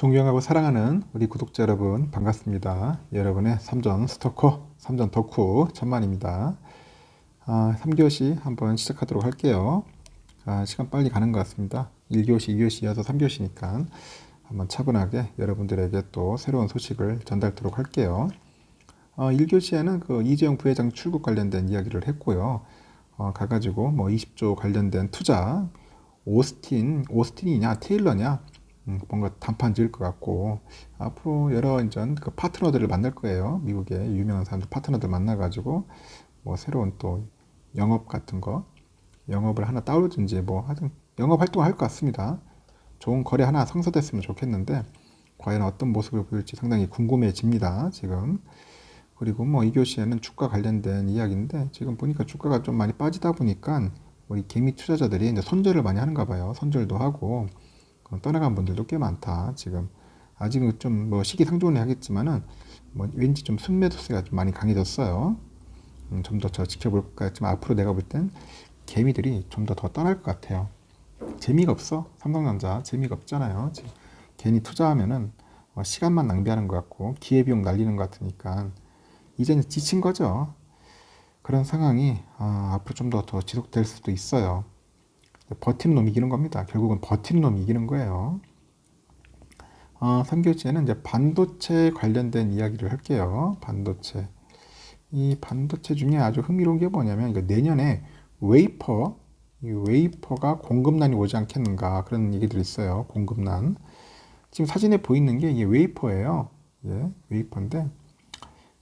존경하고 사랑하는 우리 구독자 여러분 반갑습니다. 여러분의 삼전 스토커, 삼전 덕후 천만입니다. 3교시 한번 시작하도록 할게요. 시간 빨리 가는 것 같습니다. 1교시, 2교시 이어서 3교시니까 한번 차분하게 여러분들에게 또 새로운 소식을 전달토록 할게요. 1교시에는 그 이재용 부회장 출국 관련된 이야기를 했고요. 가가지고 뭐 20조 관련된 투자, 오스틴이냐 테일러냐 뭔가 단판 지을 것 같고, 앞으로 여러 이제 그 파트너들을 만날 거예요. 미국의 유명한 사람들 파트너들 만나가지고 뭐 새로운 또 영업 같은 거, 영업을 하나 따오든지 뭐 하여튼 영업 활동을 할 것 같습니다. 좋은 거래 하나 성사됐으면 좋겠는데 과연 어떤 모습을 보일지 상당히 궁금해집니다, 지금. 그리고 뭐 2교시에는 주가 관련된 이야기인데, 지금 보니까 주가가 좀 많이 빠지다 보니까 우리 개미 투자자들이 이제 손절을 많이 하는가 봐요. 손절도 하고 떠나간 분들도 꽤 많다. 지금 아직은 좀 뭐 시기상조는 하겠지만은 뭐 왠지 좀 순매도세가 좀 많이 강해졌어요. 좀 더 저 지켜볼 것 같지만 앞으로 내가 볼 땐 개미들이 좀 더 떠날 것 같아요. 재미가 없어. 삼성전자 재미가 없잖아요. 지금 괜히 투자하면은 시간만 낭비하는 것 같고 기회비용 날리는 것 같으니까 이제는 지친 거죠. 그런 상황이 앞으로 좀 더 지속될 수도 있어요. 버티는 놈이 이기는 겁니다. 결국은 버티는 놈이 이기는 거예요. 3교시에는 이제 반도체 관련된 이야기를 할게요. 반도체. 이 반도체 중에 아주 흥미로운 게 뭐냐면, 이거 내년에 이 웨이퍼가 공급난이 오지 않겠는가, 그런 얘기들이 있어요. 공급난. 지금 사진에 보이는 게 이게 웨이퍼예요. 예, 웨이퍼인데,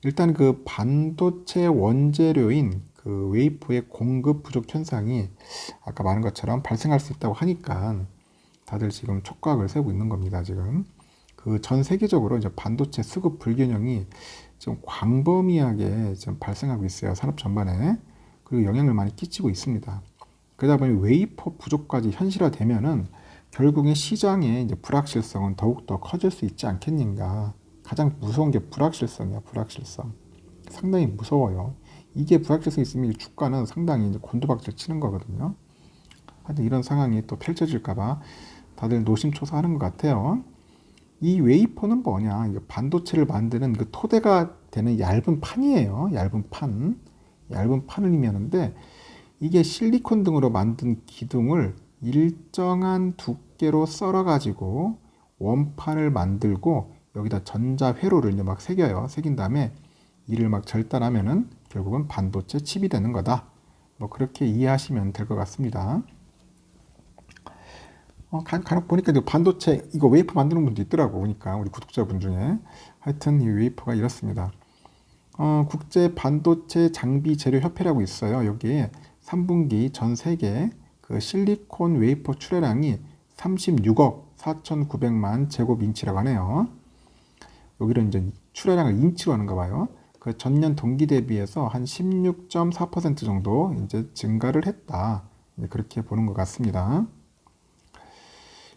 일단 그 반도체 원재료인 그 웨이퍼의 공급 부족 현상이 아까 말한 것처럼 발생할 수 있다고 하니까 다들 지금 촉각을 세우고 있는 겁니다. 지금 그 전 세계적으로 이제 반도체 수급 불균형이 좀 광범위하게 좀 발생하고 있어요. 산업 전반에. 그리고 영향을 많이 끼치고 있습니다. 그러다 보니 웨이퍼 부족까지 현실화되면은 결국에 시장의 이제 불확실성은 더욱더 커질 수 있지 않겠는가. 가장 무서운 게 불확실성이야. 불확실성. 상당히 무서워요. 이게 불확실성이 있으면 주가는 상당히 이제 곤두박질 치는 거거든요. 하여튼 이런 상황이 또 펼쳐질까봐 다들 노심초사하는 것 같아요. 이 웨이퍼는 뭐냐? 이거 반도체를 만드는 그 토대가 되는 얇은 판이에요. 얇은 판. 얇은 판을 의미하는데, 이게 실리콘 등으로 만든 기둥을 일정한 두께로 썰어가지고 원판을 만들고 여기다 전자회로를 이제 막 새겨요. 새긴 다음에 이를 막 절단하면은 결국은 반도체 칩이 되는 거다. 뭐 그렇게 이해하시면 될 것 같습니다. 간혹 보니까 반도체 이거 웨이퍼 만드는 분도 있더라고. 보니까 우리 구독자분 중에. 하여튼 이 웨이퍼가 이렇습니다. 국제 반도체 장비 재료 협회라고 있어요. 여기에 3분기 전 세계 그 실리콘 웨이퍼 출하량이 36억 4,900만 제곱인치라고 하네요. 여기를 이제 출하량을 인치로 하는가 봐요. 그 전년 동기 대비해서 한 16.4% 정도 이제 증가를 했다. 그렇게 보는 것 같습니다.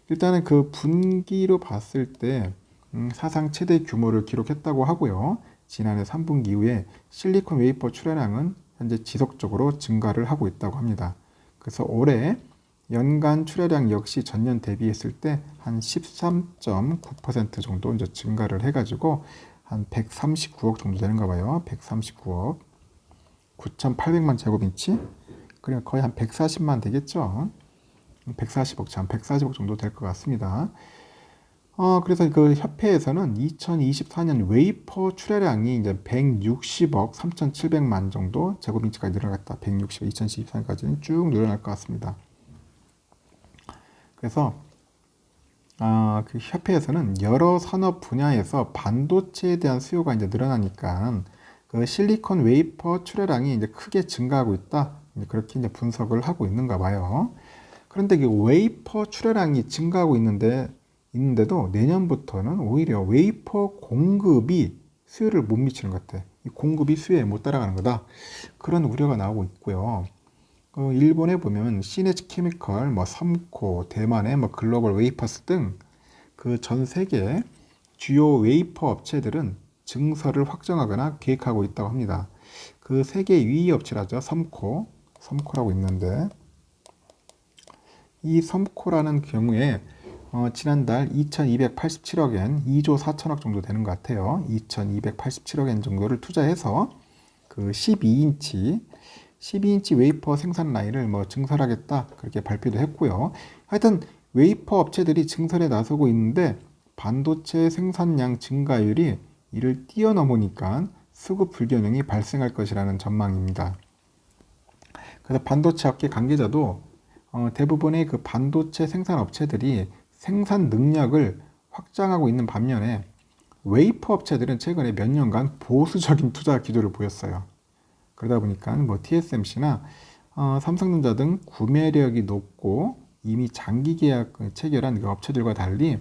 일단은 그 분기로 봤을 때 사상 최대 규모를 기록했다고 하고요. 지난해 3분기 이후에 실리콘 웨이퍼 출하량은 현재 지속적으로 증가를 하고 있다고 합니다. 그래서 올해 연간 출하량 역시 전년 대비했을 때 한 13.9% 정도 이제 증가를 해가지고 한 139억 정도 되는가 봐요. 139억 9,800만 제곱인치. 그러니까 거의 한 140만 되겠죠. 140억 참 140억 정도 될 것 같습니다. 그래서 그 협회에서는 2024년 웨이퍼 출하량이 이제 160억 3,700만 정도 제곱인치까지 늘어났다. 160억 2024년까지는 쭉 늘어날 것 같습니다. 그래서 그 협회에서는 여러 산업 분야에서 반도체에 대한 수요가 이제 늘어나니까 그 실리콘 웨이퍼 출하량이 이제 크게 증가하고 있다. 그렇게 이제 분석을 하고 있는가 봐요. 그런데 그 웨이퍼 출하량이 증가하고 있는데도 내년부터는 오히려 웨이퍼 공급이 수요를 못 미치는 것 같아. 이 공급이 수요에 못 따라가는 거다. 그런 우려가 나오고 있고요. 일본에 보면 시네츠 케미컬, 뭐 섬코, 대만의 뭐 글로벌 웨이퍼스 등 그 전 세계 주요 웨이퍼 업체들은 증설을 확정하거나 계획하고 있다고 합니다. 그 세계 2위 업체라죠. 섬코라고 있는데, 이 섬코라는 경우에 지난달 2287억엔 2조 4천억 정도 되는 것 같아요. 2287억엔 정도를 투자해서 그 12인치 웨이퍼 생산 라인을 뭐 증설하겠다 그렇게 발표도 했고요. 하여튼 웨이퍼 업체들이 증설에 나서고 있는데 반도체 생산량 증가율이 이를 뛰어넘으니까 수급 불균형이 발생할 것이라는 전망입니다. 그래서 반도체 업계 관계자도 대부분의 그 반도체 생산 업체들이 생산 능력을 확장하고 있는 반면에 웨이퍼 업체들은 최근에 몇 년간 보수적인 투자 기조를 보였어요. 그러다 보니까 뭐 TSMC나 삼성전자 등 구매력이 높고 이미 장기 계약 체결한 그 업체들과 달리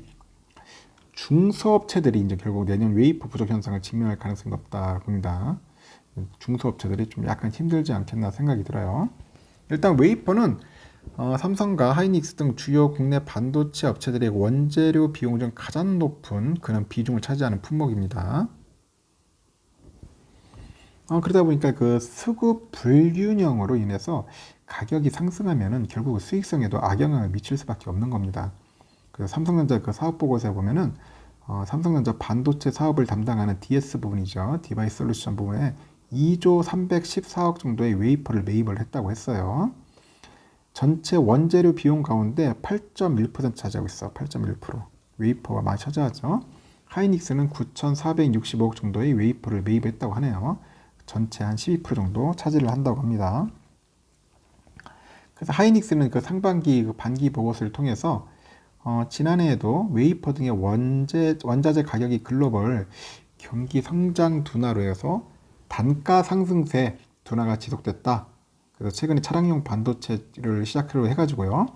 중소업체들이 이제 결국 내년 웨이퍼 부족 현상을 직면할 가능성이 높다 봅니다. 중소업체들이 좀 약간 힘들지 않겠나 생각이 들어요. 일단 웨이퍼는 삼성과 하이닉스 등 주요 국내 반도체 업체들의 원재료 비용 중 가장 높은 그런 비중을 차지하는 품목입니다. 그러다 보니까 그 수급 불균형으로 인해서 가격이 상승하면은 결국 수익성에도 악영향을 미칠 수밖에 없는 겁니다. 그래서 삼성전자 그 사업 보고서에 보면은 삼성전자 반도체 사업을 담당하는 DS 부분이죠. 디바이스 솔루션 부분에 2조 314억 정도의 웨이퍼를 매입을 했다고 했어요. 전체 원재료 비용 가운데 8.1% 차지하고 있어. 8.1%. 웨이퍼가 많이 차지하죠. 하이닉스는 9,465억 정도의 웨이퍼를 매입했다고 하네요. 전체 한 12% 정도 차지를 한다고 합니다. 그래서 하이닉스는 그 상반기 그 반기 보고서를 통해서 지난해에도 웨이퍼 등의 원자재 가격이 글로벌 경기 성장 둔화로 해서 단가 상승세 둔화가 지속됐다. 그래서 최근에 차량용 반도체를 시작으로 해가지고요.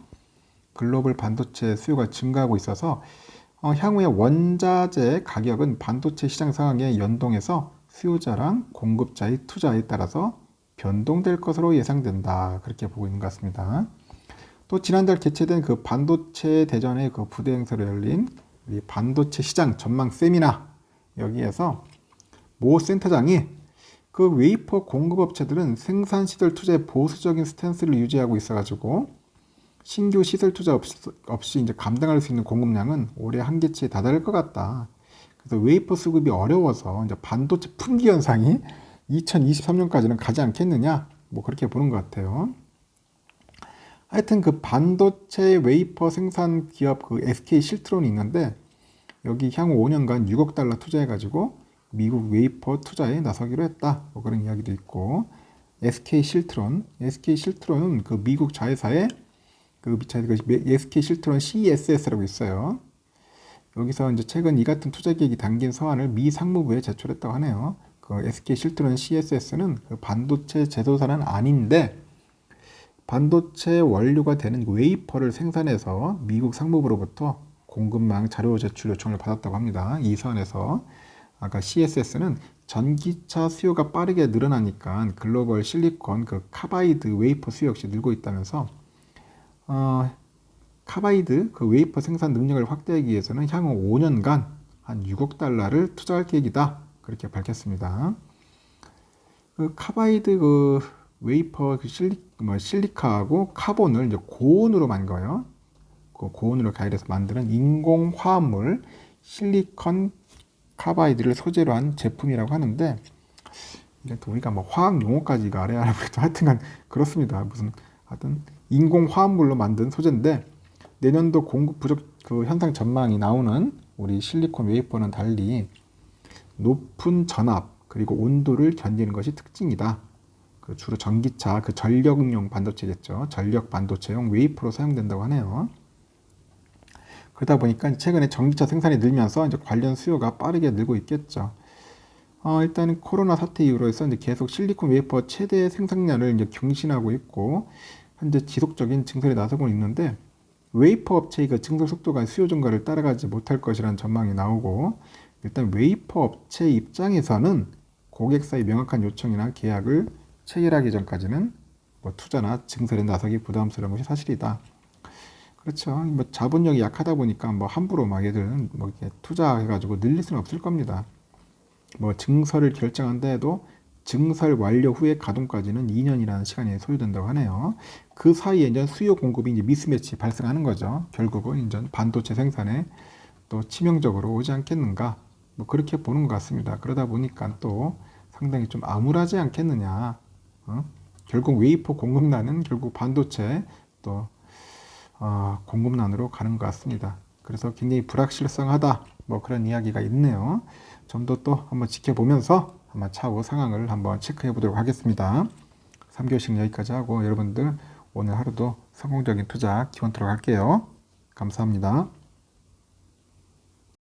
글로벌 반도체 수요가 증가하고 있어서 향후에 원자재 가격은 반도체 시장 상황에 연동해서 수요자랑 공급자의 투자에 따라서 변동될 것으로 예상된다. 그렇게 보고 있는 것 같습니다. 또 지난달 개최된 그 반도체 대전의 그 부대 행사로 열린 이 반도체 시장 전망 세미나 여기에서 모 센터장이 그 웨이퍼 공급업체들은 생산 시설 투자에 보수적인 스탠스를 유지하고 있어가지고 신규 시설 투자 없이 이제 감당할 수 있는 공급량은 올해 한계치에 다다를 것 같다. 그래서 웨이퍼 수급이 어려워서 이제 반도체 품귀 현상이 2023년까지는 가지 않겠느냐, 뭐 그렇게 보는 것 같아요. 하여튼 그 반도체 웨이퍼 생산 기업 그 SK 실트론이 있는데 여기 향후 5년간 6억 달러 투자해가지고 미국 웨이퍼 투자에 나서기로 했다. 뭐 그런 이야기도 있고 SK 실트론은 그 미국 자회사의 그 SK 실트론 CSS라고 있어요. 여기서 이제 최근 이 같은 투자 계획이 담긴 서한을 미 상무부에 제출했다고 하네요. 그 SK 실트론 CSS는 그 반도체 제조사는 아닌데 반도체 원료가 되는 웨이퍼를 생산해서 미국 상무부로부터 공급망 자료 제출 요청을 받았다고 합니다. 이 서한에서 아까 CSS는 전기차 수요가 빠르게 늘어나니까 글로벌 실리콘 그 카바이드 웨이퍼 수요 역시 늘고 있다면서 카바이드 그 웨이퍼 생산 능력을 확대하기 위해서는 향후 5년간 한 6억 달러를 투자할 계획이다. 그렇게 밝혔습니다. 그 카바이드 그 웨이퍼 그 실리카하고 카본을 이제 고온으로 만든 거예요. 그 고온으로 가열해서 만드는 인공 화합물 실리콘 카바이드를 소재로 한 제품이라고 하는데 또 우리가 뭐 화학 용어까지가 알아야 하라고 하여튼간 그렇습니다. 무슨 하여튼 인공 화합물로 만든 소재인데 내년도 공급 부족 그 현상 전망이 나오는 우리 실리콘 웨이퍼는 달리 높은 전압 그리고 온도를 견디는 것이 특징이다. 주로 전기차 그 전력용 반도체겠죠. 전력 반도체용 웨이퍼로 사용된다고 하네요. 그러다 보니까 최근에 전기차 생산이 늘면서 이제 관련 수요가 빠르게 늘고 있겠죠. 일단은 코로나 사태 이후로 해서 이제 계속 실리콘 웨이퍼 최대 생산량을 이제 경신하고 있고 현재 지속적인 증설에 나서고 있는데 웨이퍼 업체의 그 증설 속도가 수요 증가를 따라가지 못할 것이라는 전망이 나오고 일단 웨이퍼 업체 입장에서는 고객사의 명확한 요청이나 계약을 체결하기 전까지는 뭐 투자나 증설에 나서기 부담스러운 것이 사실이다. 그렇죠. 뭐 자본력이 약하다 보니까 뭐 함부로 막 얘들은 뭐 이렇게 투자해가지고 늘릴 수는 없을 겁니다. 뭐 증설을 결정한다 해도 증설 완료 후에 가동까지는 2년이라는 시간이 소요된다고 하네요. 그 사이에 이제 수요 공급이 이제 미스매치 발생하는 거죠. 결국은 이제 반도체 생산에 또 치명적으로 오지 않겠는가? 뭐 그렇게 보는 것 같습니다. 그러다 보니까 또 상당히 좀 암울하지 않겠느냐? 결국 웨이퍼 공급난은 결국 반도체 또 공급난으로 가는 것 같습니다. 그래서 굉장히 불확실성하다. 뭐 그런 이야기가 있네요. 좀 더 또 한번 지켜보면서 한번 차후 상황을 한번 체크해 보도록 하겠습니다. 3교시는 여기까지 하고 여러분들 오늘 하루도 성공적인 투자 기원토록 할게요. 감사합니다.